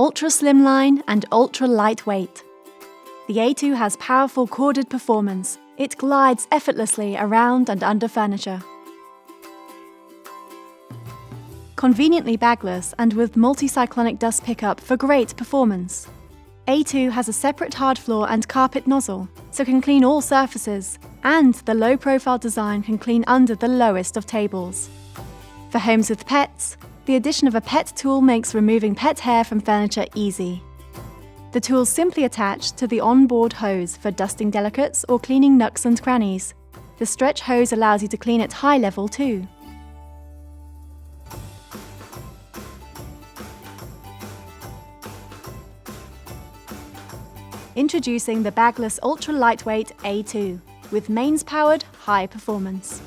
ultra slimline and ultra lightweight. The A2 has powerful corded performance. It glides effortlessly around and under furniture. Conveniently bagless and with multi-cyclonic dust pickup for great performance. A2 has a separate hard floor and carpet nozzle, so can clean all surfaces, and the low-profile design can clean under the lowest of tables. For homes with pets, the addition of a pet tool makes removing pet hair from furniture easy. The tools simply attach to the onboard hose for dusting delicates or cleaning nooks and crannies. The stretch hose allows you to clean at high level too. Introducing the Bagless ultra lightweight A2 with mains-powered high performance.